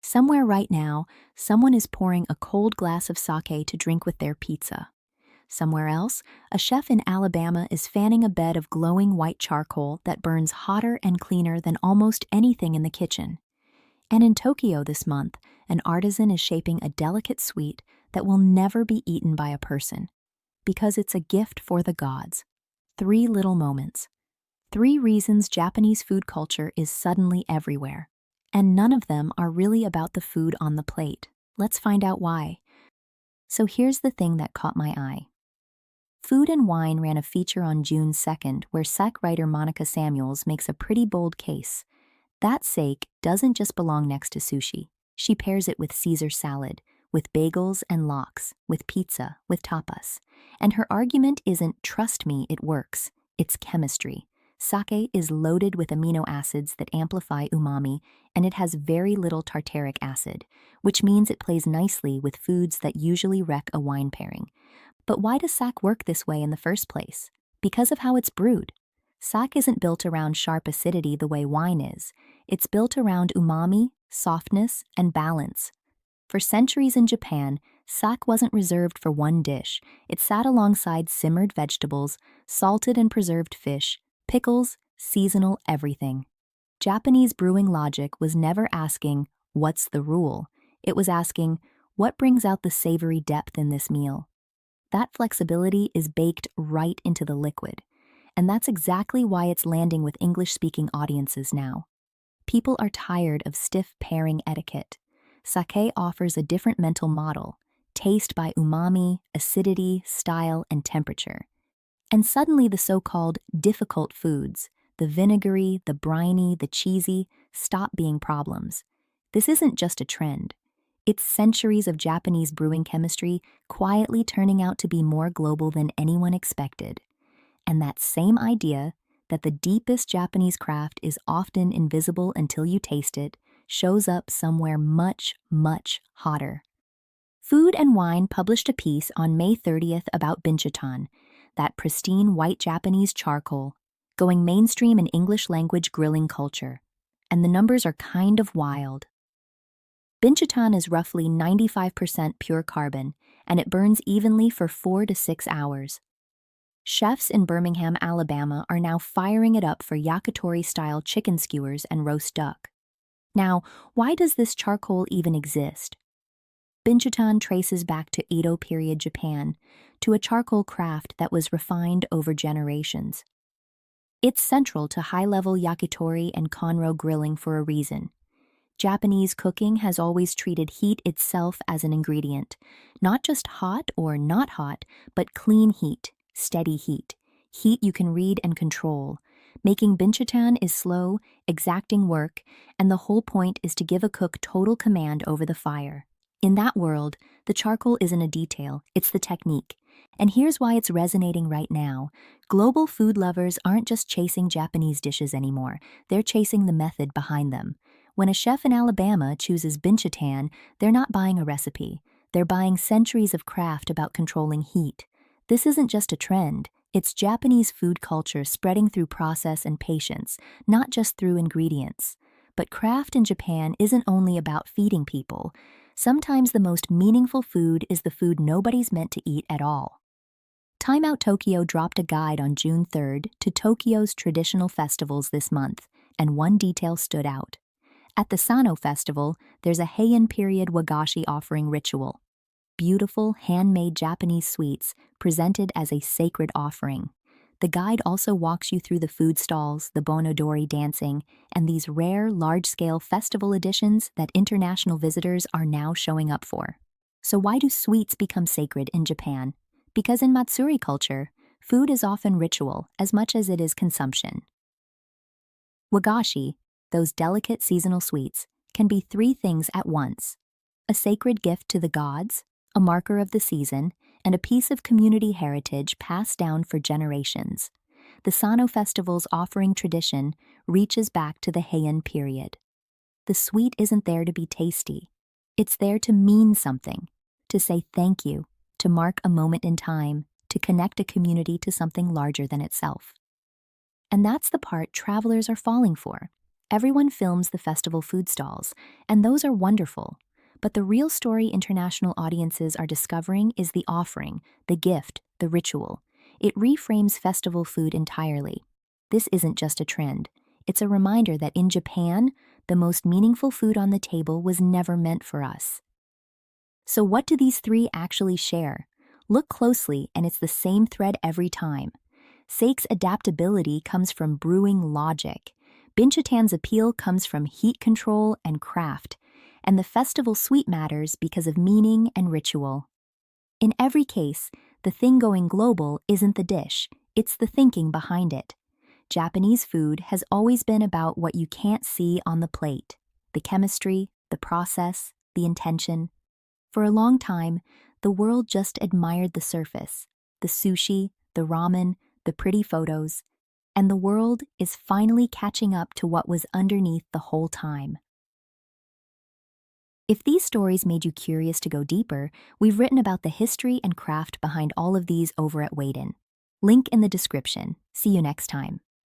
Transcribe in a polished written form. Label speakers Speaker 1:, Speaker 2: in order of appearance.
Speaker 1: Somewhere right now, someone is pouring a cold glass of sake to drink with their pizza. Somewhere else, a chef in Alabama is fanning a bed of glowing white charcoal that burns hotter and cleaner than almost anything in the kitchen. And in Tokyo this month, an artisan is shaping a delicate sweet that will never be eaten by a person, because it's a gift for the gods. 3 little moments. 3 reasons Japanese food culture is suddenly everywhere. And none of them are really about the food on the plate. Let's find out why. So here's the thing that caught my eye. Food and Wine ran a feature on June 2nd where SEC writer Monica Samuels makes a pretty bold case. That steak doesn't just belong next to sushi. She pairs it with Caesar salad, with bagels and lox, with pizza, with tapas. And her argument isn't "trust me, it works." It's chemistry. Sake is loaded with amino acids that amplify umami, and it has very little tartaric acid, which means it plays nicely with foods that usually wreck a wine pairing. But why does sake work this way in the first place? Because of how it's brewed. Sake isn't built around sharp acidity the way wine is. It's built around umami, softness, and balance. For centuries in Japan, sake wasn't reserved for one dish. It sat alongside simmered vegetables, salted and preserved fish, pickles, seasonal everything. Japanese brewing logic was never asking, "What's the rule?" It was asking, "What brings out the savory depth in this meal?" That flexibility is baked right into the liquid. And that's exactly why it's landing with English-speaking audiences now. People are tired of stiff pairing etiquette. Sake offers a different mental model, taste by umami, acidity, style, and temperature. And suddenly the so-called difficult foods, the vinegary, the briny, the cheesy, stop being problems. This isn't just a trend. It's centuries of Japanese brewing chemistry quietly turning out to be more global than anyone expected. And that same idea, that the deepest Japanese craft is often invisible until you taste it, shows up somewhere much, much hotter. Food and Wine published a piece on May 30th about Binchotan, that pristine white Japanese charcoal, going mainstream in English-language grilling culture. And the numbers are kind of wild. Binchotan is roughly 95% pure carbon, and it burns evenly for 4 to 6 hours. Chefs in Birmingham, Alabama are now firing it up for yakitori-style chicken skewers and roast duck. Now, why does this charcoal even exist? Binchotan traces back to Edo period Japan, to a charcoal craft that was refined over generations. It's central to high-level yakitori and konro grilling for a reason. Japanese cooking has always treated heat itself as an ingredient, not just hot or not hot, but clean heat. Steady heat you can read and control. Making Binchotan is slow, exacting work, and the whole point is to give a cook total command over the fire. In that world, the charcoal isn't a detail, it's the technique. And here's why it's resonating right now. Global food lovers aren't just chasing Japanese dishes anymore, they're chasing the method behind them. When a chef in Alabama chooses Binchotan, they're not buying a recipe, they're buying centuries of craft about controlling heat. This isn't just a trend, it's Japanese food culture spreading through process and patience, not just through ingredients. But craft in Japan isn't only about feeding people. Sometimes the most meaningful food is the food nobody's meant to eat at all. Time Out Tokyo dropped a guide on June 3rd to Tokyo's traditional festivals this month, and one detail stood out. At the Sano Festival, there's a Heian period wagashi offering ritual. Beautiful, handmade Japanese sweets presented as a sacred offering. The guide also walks you through the food stalls, the bonodori dancing, and these rare, large-scale festival editions that international visitors are now showing up for. So why do sweets become sacred in Japan? Because in Matsuri culture, food is often ritual as much as it is consumption. Wagashi, those delicate seasonal sweets, can be 3 things at once: a sacred gift to the gods, a marker of the season, and a piece of community heritage passed down for generations. The Sano Festival's offering tradition reaches back to the Heian period. The sweet isn't there to be tasty. It's there to mean something, to say thank you, to mark a moment in time, to connect a community to something larger than itself. And that's the part travelers are falling for. Everyone films the festival food stalls, and those are wonderful. But the real story international audiences are discovering is the offering, the gift, the ritual. It reframes festival food entirely. This isn't just a trend. It's a reminder that in Japan, the most meaningful food on the table was never meant for us. So what do these three actually share? Look closely, and it's the same thread every time. Sake's adaptability comes from brewing logic. Binchotan's appeal comes from heat control and craft. And the festival sweet matters because of meaning and ritual. In every case, the thing going global isn't the dish, it's the thinking behind it. Japanese food has always been about what you can't see on the plate: the chemistry, the process, the intention. For a long time, the world just admired the surface, the sushi, the ramen, the pretty photos, and the world is finally catching up to what was underneath the whole time. If these stories made you curious to go deeper, we've written about the history and craft behind all of these over at Waden. Link in the description. See you next time.